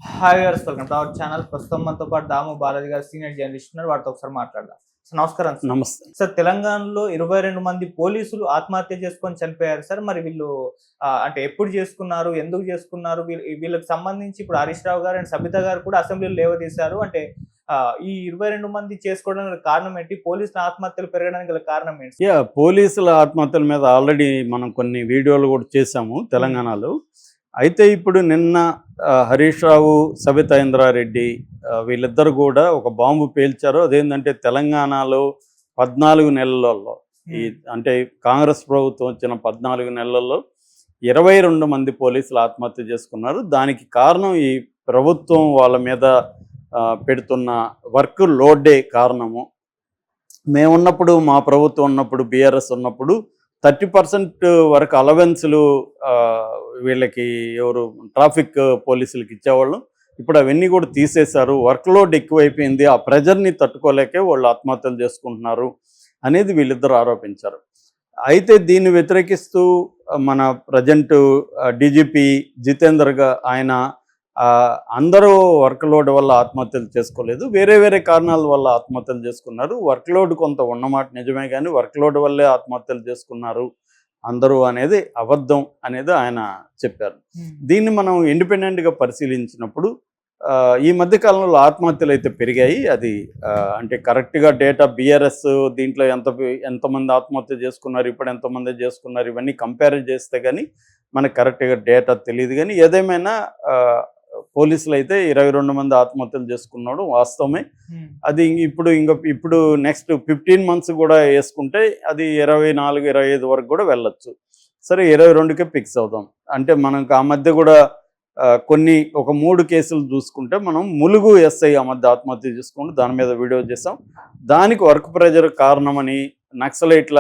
Hi viewers, welcome to our channel. ప్రస్తుతం మనతో పాటు దాము బాలాజీ గారు సీనియర్ జర్నలిస్ట్ ఉన్నారు. వారితో ఒకసారి మాట్లాడదాం. సార్ నమస్కారం. సార్ నమస్తే. సార్, తెలంగాణలో 22 మంది పోలీసులు ఆత్మహత్య చేసుకొని చనిపోయారు సార్. మరి వీళ్ళు అంటే ఎప్పుడు చేసుకున్నారు, ఎందుకు చేసుకున్నారు, వీళ్ళకి సంబంధించి ఇప్పుడు హరీష్ రావు గారు అండ్ సబిత గారు కూడా అసెంబ్లీలో లేవదీశారు. అంటే ఈ 22 మంది చేసుకోవడానికి గల కారణం ఏంటి? పోలీసుల ఆత్మహత్యలు పెరగడానికి గల కారణం ఏంటి? పోలీసుల ఆత్మహత్యల మీద ఆల్రెడీ మనం కొన్ని వీడియోలు కూడా చేశాము తెలంగాణలో. అయితే ఇప్పుడు నిన్న హరీష్ రావు, సబితా ఇంద్రారెడ్డి వీళ్ళిద్దరు కూడా ఒక బాంబు పేల్చారు. అదేంటంటే తెలంగాణలో 14 నెలలలో అంటే కాంగ్రెస్ ప్రభుత్వం వచ్చిన 14 నెలల్లో 22 మంది పోలీసులు ఆత్మహత్య చేసుకున్నారు. దానికి కారణం ఈ ప్రభుత్వం వాళ్ళ మీద పెడుతున్న వర్క్ లోడే కారణము. మేమున్నప్పుడు, మా ప్రభుత్వం ఉన్నప్పుడు, బీఆర్ఎస్ ఉన్నప్పుడు 30% వరకు అలవెన్సులు వీళ్ళకి ఎవరు ట్రాఫిక్ పోలీసులకి ఇచ్చేవాళ్ళు. ఇప్పుడు అవన్నీ కూడా తీసేశారు. వర్క్ లోడ్ ఎక్కువైపోయింది. ఆ ప్రెజర్ని తట్టుకోలేకే వాళ్ళు ఆత్మహత్యలు చేసుకుంటున్నారు అనేది వీళ్ళిద్దరూ ఆరోపించారు. అయితే దీన్ని వ్యతిరేకిస్తూ మన ప్రజెంట్ డీజీపీ జితేందర్గా ఆయన అందరూ వర్క్ లోడ్ వల్ల ఆత్మహత్యలు చేసుకోలేదు, వేరే వేరే కారణాల వల్ల ఆత్మహత్యలు చేసుకున్నారు. వర్క్ లోడ్ కొంత ఉన్నమాట నిజమే, కానీ వర్క్ లోడ్ వల్లే ఆత్మహత్యలు చేసుకున్నారు అందరూ అనేది అబద్ధం అనేది ఆయన చెప్పారు. దీన్ని మనం ఇండిపెండెంట్గా పరిశీలించినప్పుడు ఈ మధ్యకాలంలో ఆత్మహత్యలు అయితే పెరిగాయి. అది అంటే కరెక్ట్గా డేటా బీఆర్ఎస్ దీంట్లో ఎంతమంది ఆత్మహత్య చేసుకున్నారు, ఇప్పుడు ఎంతమంది చేసుకున్నారు, ఇవన్నీ కంపేర్ చేస్తే కానీ మనకు కరెక్ట్గా డేటా తెలియదు. కానీ ఏదేమైనా పోలీసులు అయితే 22 మంది ఆత్మహత్యలు చేసుకున్నాడు వాస్తవమే. అది ఇప్పుడు నెక్స్ట్ 15 months కూడా వేసుకుంటే అది 24, 25 వరకు కూడా వెళ్ళొచ్చు. సరే, 22కే ఫిక్స్ అవుతాం. అంటే మనకు ఆ మధ్య కూడా ఒక 3 కేసులు చూసుకుంటే మనం ములుగు ఎస్ఐ ఆ మధ్య ఆత్మహత్య చేసుకుంటూ దాని మీద వీడియో చేసాం. దానికి వర్క్ ప్రెజర్ కారణమని, నక్సలైట్ల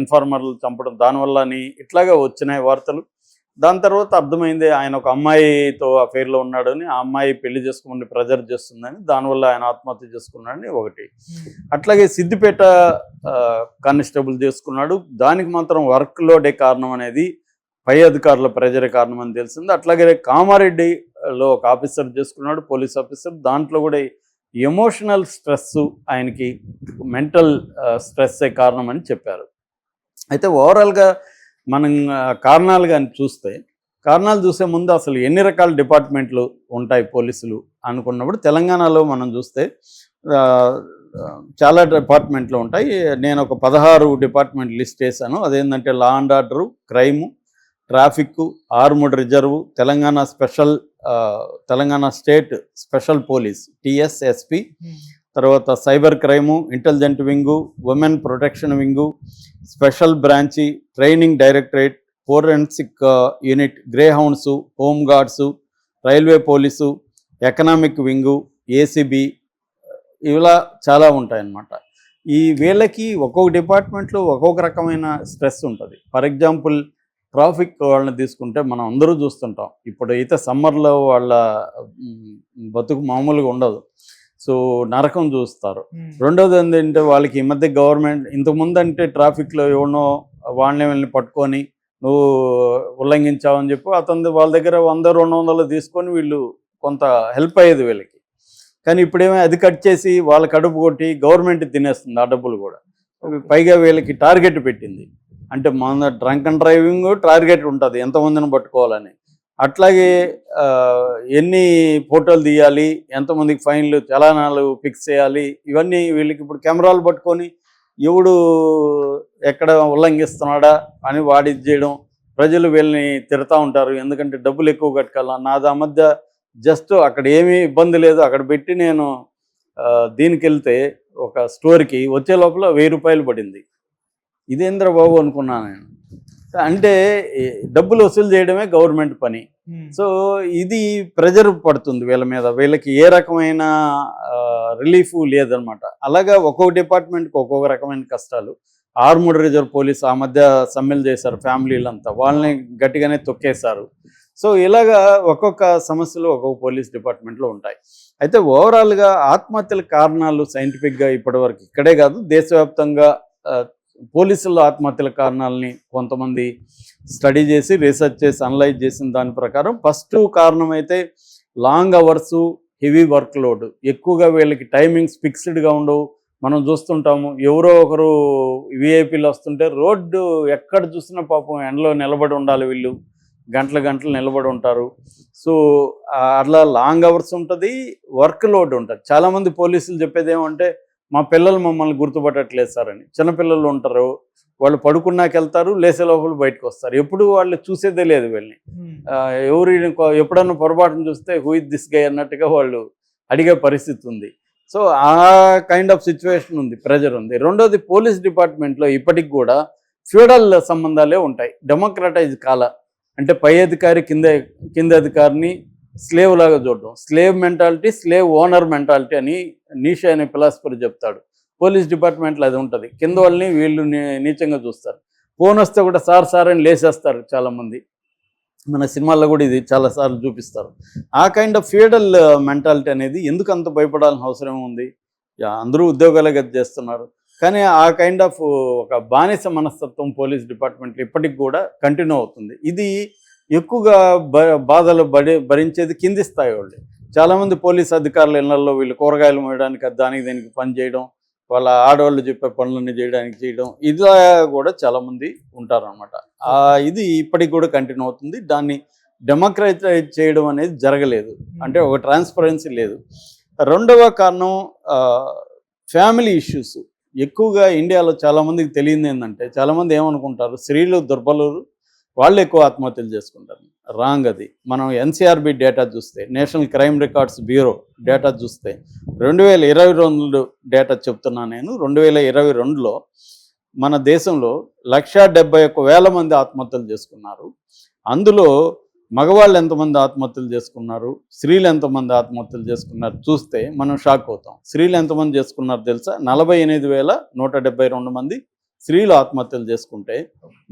ఇన్ఫార్మర్లు చంపడం దానివల్ల అని ఇట్లాగా వచ్చినాయి వార్తలు. దాని తర్వాత అర్థమైంది ఆయన ఒక అమ్మాయితో అఫైర్లో ఉన్నాడని, ఆ అమ్మాయి పెళ్లి చేసుకోమని ప్రెజర్ చేస్తుందని, దానివల్ల ఆయన ఆత్మహత్య చేసుకున్నాడని ఒకటి. అట్లాగే సిద్దిపేట కానిస్టేబుల్ చేసుకున్నాడు. దానికి మాత్రం వర్క్ లోడే కారణం అనేది పై అధికారుల ప్రెజర్ కారణం అని తెలిసింది. అట్లాగే కామారెడ్డిలో ఒక ఆఫీసర్ చేసుకున్నాడు, పోలీస్ ఆఫీసర్. దాంట్లో కూడా ఎమోషనల్ స్ట్రెస్, ఆయనకి మెంటల్ స్ట్రెస్సే కారణం అని చెప్పారు. అయితే ఓవరాల్గా మనం కారణాలు కానీ కారణాలు చూసే ముందు అసలు ఎన్ని రకాల డిపార్ట్మెంట్లు ఉంటాయి పోలీసులు అనుకున్నప్పుడు తెలంగాణలో మనం చూస్తే చాలా డిపార్ట్మెంట్లు ఉంటాయి. నేను ఒక 16 డిపార్ట్మెంట్ లిస్ట్ చేశాను. అదేంటంటే law and order, crime, traffic, armed reserve, Telangana state special police TSSP, తర్వాత cyber crime, intelligent wing, women protection wing, special branch, training directorate, forensic unit, greyhounds, home guards, railway police, economic wing, ACB, ఇలా చాలా ఉంటాయన్నమాట. వీళ్ళకి ఒక్కొక్క డిపార్ట్మెంట్లో ఒక్కొక్క రకమైన stress ఉంటుంది. ఫర్ ఎగ్జాంపుల్ ట్రాఫిక్ వాళ్ళని తీసుకుంటే మనం అందరూ చూస్తుంటాం. ఇప్పుడైతే సమ్మర్లో వాళ్ళ బతుకు మామూలుగా ఉండదు. సో నరకం చూస్తారు. రెండోది ఏంటంటే వాళ్ళకి ఈ మధ్య గవర్నమెంట్, ఇంతకుముందు అంటే ట్రాఫిక్లో ఎవరినో వాళ్ళని పట్టుకొని నువ్వు ఉల్లంఘించావని చెప్పి వాళ్ళ దగ్గర 100-200 తీసుకొని వీళ్ళు కొంత హెల్ప్ అయ్యేది వీళ్ళకి. కానీ ఇప్పుడేమో అది కట్ చేసి వాళ్ళ కడుపు కొట్టి గవర్నమెంట్ తినేస్తుంది ఆ డబ్బులు కూడా. పైగా వీళ్ళకి టార్గెట్ పెట్టింది. అంటే మన డ్రంక్ అండ్ డ్రైవింగ్ టార్గెట్ ఉంటుంది, ఎంతమందిని పట్టుకోవాలని. అట్లాగే ఎన్ని ఫోటోలు తీయాలి, ఎంతమందికి ఫైన్లు, చలానాలు ఫిక్స్ చేయాలి, ఇవన్నీ వీళ్ళకి ఇప్పుడు కెమెరాలు పట్టుకొని ఎవడు ఎక్కడ ఉల్లంఘిస్తున్నాడా అని వాడి చేయడం. ప్రజలు వీళ్ళని తిడతా ఉంటారు, ఎందుకంటే డబ్బులు ఎక్కువ కట్టుకోవాలా. నాది ఆ మధ్య జస్ట్ అక్కడ ఏమీ ఇబ్బంది లేదు, అక్కడ పెట్టి నేను దీనికి వెళ్తే ఒక స్టోర్కి వచ్చే లోపల 1000 రూపాయలు పడింది. ఇదేంద్ర బాబు అనుకున్నాను నేను. అంటే డబ్బులు వసూలు చేయడమే గవర్నమెంట్ పని. సో ఇది ప్రెజర్ పడుతుంది వీళ్ళ మీద. వీళ్ళకి ఏ రకమైన రిలీఫ్ లేదనమాట. అలాగా ఒక్కొక్క డిపార్ట్మెంట్కి ఒక్కొక్క రకమైన కష్టాలు. ఆర్మ్డ్ రిజర్వ్ పోలీస్ ఆ మధ్య సమ్మెలు చేశారు, ఫ్యామిలీలంతా వాళ్ళని గట్టిగానే తొక్కేశారు. సో ఇలాగా ఒక్కొక్క సమస్యలు ఒక్కొక్క పోలీస్ డిపార్ట్మెంట్లో ఉంటాయి. అయితే ఓవరాల్గా ఆత్మహత్యల కారణాలు సైంటిఫిక్గా ఇప్పటివరకు ఇక్కడే కాదు దేశవ్యాప్తంగా పోలీసుల ఆత్మహత్యల కారణాలని కొంతమంది స్టడీ చేసి రీసెర్చ్ చేసి అనలైజ్ చేసిన దాని ప్రకారం ఫస్ట్ కారణం అయితే long hours, heavy work load, ఎక్కువగా వీళ్ళకి టైమింగ్స్ ఫిక్స్డ్గా ఉండవు. మనం చూస్తుంటాము ఎవరో ఒకరు విఐపీలు వస్తుంటే రోడ్డు ఎక్కడ చూసినా పాపం ఎండలో నిలబడి ఉండాలి, వీళ్ళు గంటలు గంటలు నిలబడి ఉంటారు. సో అట్లా లాంగ్ అవర్స్ ఉంటుంది, వర్క్ లోడ్ ఉంటుంది. చాలామంది పోలీసులు చెప్పేది ఏమంటే మా పిల్లలు మమ్మల్ని గుర్తుపట్టట్లేదు సార్ అని. చిన్నపిల్లలు ఉంటారు, వాళ్ళు పడుకున్నాక వెళ్తారు, లేసే లోపల బయటకు వస్తారు, ఎప్పుడు వాళ్ళు చూసేదే లేదు వీళ్ళని. ఎవరు ఎప్పుడన్నా పొరపాటును చూస్తే హూ ఇస్ దిస్ గై అన్నట్టుగా వాళ్ళు అడిగే పరిస్థితి ఉంది. సో ఆ కైండ్ ఆఫ్ సిచ్యువేషన్ ఉంది, ప్రెజర్ ఉంది. రెండోది పోలీస్ డిపార్ట్మెంట్లో ఇప్పటికి కూడా ఫ్యూడల్ సంబంధాలే ఉంటాయి, డెమోక్రటైజ్ కాల. అంటే పై అధికారి కింద అధికారిని స్లేవ్ లాగా చూడడం, slave mentality, slave owner mentality అని నీషే అనే ఫిలాసఫర్ చెప్తాడు. పోలీస్ డిపార్ట్మెంట్లో అది ఉంటుంది, కింద వాళ్ళని వీళ్ళు నీచంగా చూస్తారు. ఫోన్ వస్తే కూడా సార్ సార్ అని లేసేస్తారు చాలామంది. మన సినిమాల్లో కూడా ఇది చాలాసార్లు చూపిస్తారు. ఆ కైండ్ ఆఫ్ ఫ్యూడల్ మెంటాలిటీ అనేది ఎందుకు అంత భయపడాల్సిన అవసరం ఉంది? అందరూ ఉద్యోగాలే గది చేస్తున్నారు, కానీ ఆ కైండ్ ఆఫ్ ఒక బానిస మనస్తత్వం పోలీస్ డిపార్ట్మెంట్లో ఇప్పటికి కూడా కంటిన్యూ అవుతుంది. ఇది ఎక్కువగా బాధలు భరించేది కింది స్థాయి వాళ్ళు. చాలామంది పోలీస్ అధికారుల ఇళ్లలో వీళ్ళు కూరగాయలు మోయడానికి దానికి దీనికి పని చేయడం, వాళ్ళ ఆడవాళ్ళు చెప్పే పనులన్నీ చేయడం, ఇలా కూడా చాలామంది ఉంటారనమాట. ఇది ఇప్పటికి కూడా కంటిన్యూ అవుతుంది. దాన్ని డెమోక్రటైజ్ చేయడం అనేది జరగలేదు, అంటే ఒక ట్రాన్స్పరెన్సీ లేదు. రెండవ కారణం ఫ్యామిలీ ఇష్యూస్. ఎక్కువగా ఇండియాలో చాలామందికి తెలియదు ఏంటంటే, చాలామంది ఏమనుకుంటారు స్త్రీలు దుర్బలురు, వాళ్ళు ఎక్కువ ఆత్మహత్యలు చేసుకుంటారు. రాంగ్ అది. మనం ఎన్సీఆర్బి డేటా చూస్తే, national crime records bureau data చూస్తే 2022 డేటా చెప్తున్నా నేను. 2022లో మన దేశంలో 171,000 మంది ఆత్మహత్యలు చేసుకున్నారు. అందులో మగవాళ్ళు ఎంతమంది ఆత్మహత్యలు చేసుకున్నారు, స్త్రీలు ఎంతమంది ఆత్మహత్యలు చేసుకున్నారు చూస్తే మనం షాక్ అవుతాం. స్త్రీలు ఎంతమంది చేసుకున్నారు తెలుసా? 48,172 మంది స్త్రీలు ఆత్మహత్యలు చేసుకుంటే,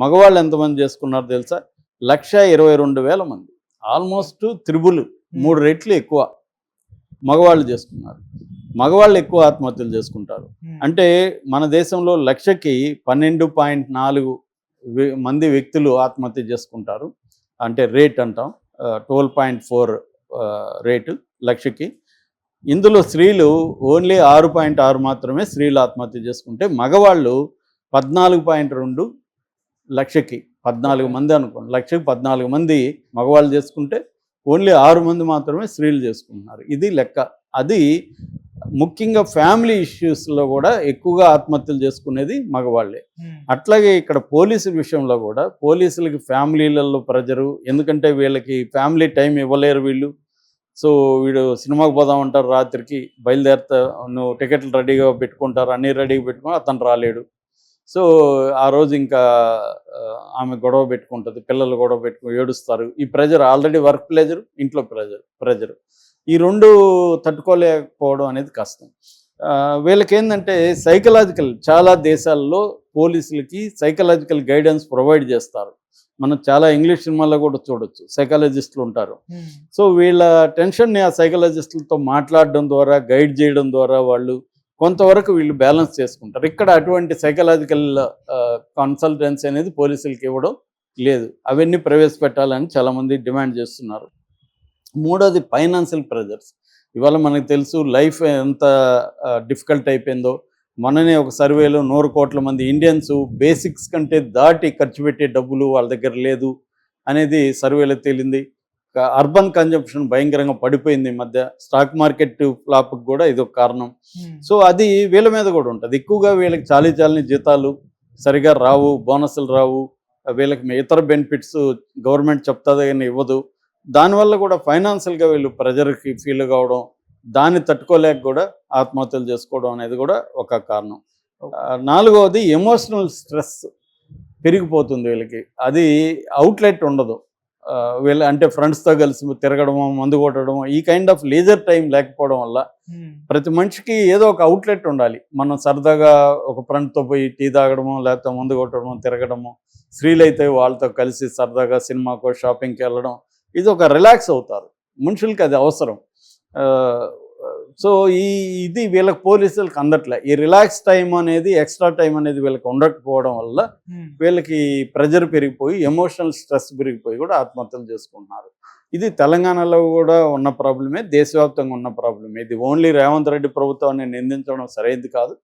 మగవాళ్ళు ఎంతమంది చేసుకున్నారు తెలుసా? 122,000 మంది. ఆల్మోస్ట్ 3 రెట్లు ఎక్కువ మగవాళ్ళు చేసుకున్నారు. మగవాళ్ళు ఎక్కువ ఆత్మహత్యలు చేసుకుంటారు. అంటే మన దేశంలో 1,00,000కి 12.4 మంది వ్యక్తులు ఆత్మహత్య చేసుకుంటారు. అంటే రేట్ అంటాం, 12.4 రేటు 1,00,000కి. ఇందులో స్త్రీలు ఓన్లీ 6.6 మాత్రమే స్త్రీలు ఆత్మహత్య చేసుకుంటే, మగవాళ్ళు 14.2 1,00,000కి 14 మంది అనుకోండి. 1,00,000కి 14 మంది మగవాళ్ళు చేసుకుంటే ఓన్లీ 6 మంది మాత్రమే స్త్రీలు చేసుకుంటున్నారు. ఇది లెక్క. అది ముఖ్యంగా ఫ్యామిలీ ఇష్యూస్లో కూడా ఎక్కువగా ఆత్మహత్యలు చేసుకునేది మగవాళ్ళే. అట్లాగే ఇక్కడ పోలీసుల విషయంలో కూడా పోలీసులకి ఫ్యామిలీలలో ప్రెజరు, ఎందుకంటే వీళ్ళకి ఫ్యామిలీ టైం ఇవ్వలేరు వీళ్ళు. సో వీడు సినిమాకి పోదామంటారు, రాత్రికి బయలుదేరుతా, నువ్వు టికెట్లు రెడీగా పెట్టుకుంటారు, అన్నీ రెడీగా పెట్టుకుని అతను రాలేడు. సో ఆ రోజు ఇంకా ఆమె గొడవ పెట్టుకుంటుంది, పిల్లలు గొడవ పెట్టుకుని ఏడుస్తారు. ఈ ప్రెజర్, ఆల్రెడీ వర్క్ ప్రెజర్, ఇంట్లో ప్రెజర్, ఈ రెండు తట్టుకోలేకపోవడం అనేది కష్టం. వీళ్ళకి ఏంటంటే సైకలాజికల్, చాలా దేశాల్లో పోలీసులకి సైకలాజికల్ గైడెన్స్ ప్రొవైడ్ చేస్తారు. మనం చాలా ఇంగ్లీష్ సినిమాల్లో కూడా చూడొచ్చు, సైకాలజిస్టులు ఉంటారు. సో వీళ్ళ టెన్షన్ని ఆ సైకాలజిస్టులతో మాట్లాడడం ద్వారా, గైడ్ చేయడం ద్వారా వాళ్ళు కొంతవరకు వీళ్ళు బ్యాలెన్స్ చేసుకుంటారు. ఇక్కడ అటువంటి సైకలాజికల్ కన్సల్టెన్సీ అనేది పోలీసులకి ఇవ్వడం లేదు. అవన్నీ ప్రవేశపెట్టాలని చాలామంది డిమాండ్ చేస్తున్నారు. మూడోది ఫైనాన్షియల్ ప్రెజర్స్. ఇవాళ మనకు తెలుసు లైఫ్ ఎంత డిఫికల్ట్ అయిపోయిందో. మొన్ననే ఒక సర్వేలో 100 కోట్ల మంది ఇండియన్స్ బేసిక్స్ కంటే దాటి ఖర్చు పెట్టే డబ్బులు వాళ్ళ దగ్గర లేదు అనేది సర్వేలో తేలింది. అర్బన్ కన్జంప్షన్ భయంకరంగా పడిపోయింది ఈ మధ్య. స్టాక్ మార్కెట్ ఫ్లాప్కి కూడా ఇది ఒక కారణం. సో అది వీళ్ళ మీద కూడా ఉంటుంది. ఎక్కువగా వీళ్ళకి చాలీచాలని జీతాలు సరిగా రావు, బోనస్లు రావు, వీళ్ళకి ఇతర బెనిఫిట్స్ గవర్నమెంట్ చెప్తాదే కానీ ఇవ్వదు. దానివల్ల కూడా ఫైనాన్షియల్గా వీళ్ళు ప్రెజర్కి ఫీల్ కావడం, దాన్ని తట్టుకోలేక కూడా ఆత్మహత్యలు చేసుకోవడం అనేది కూడా ఒక కారణం. నాలుగవది ఎమోషనల్ స్ట్రెస్ పెరిగిపోతుంది వీళ్ళకి. అది అవుట్లెట్ ఉండదు. వీళ్ళ అంటే ఫ్రెండ్స్తో కలిసి తిరగడము, మందు కొట్టడము, ఈ కైండ్ ఆఫ్ లీజర్ టైం లేకపోవడం వల్ల ప్రతి మనిషికి ఏదో ఒక అవుట్లెట్ ఉండాలి. మనం సరదాగా ఒక ఫ్రెండ్తో పోయి టీ తాగడము, లేకపోతే మందు కొట్టడము, తిరగడము, స్త్రీలైతే వాళ్ళతో కలిసి సరదాగా సినిమాకో షాపింగ్కి వెళ్ళడం, ఇది ఒక రిలాక్స్ అవుతారు. మనుషులకి అది అవసరం. సో ఇది వీళ్ళకి పోలీసులకు అందట్లే. ఈ రిలాక్స్ టైం అనేది, ఎక్స్ట్రా టైం అనేది వీళ్ళకి ఉండకపోవడం వల్ల వీళ్ళకి ప్రెజర్ పెరిగిపోయి, ఎమోషనల్ స్ట్రెస్ పెరిగిపోయి కూడా ఆత్మహత్యలు చేసుకుంటున్నారు. ఇది తెలంగాణలో కూడా ఉన్న ప్రాబ్లమే, దేశవ్యాప్తంగా ఉన్న ప్రాబ్లమే. ఇది ఓన్లీ రేవంత్ రెడ్డి ప్రభుత్వాన్ని నిందించడం సరైనది కాదు.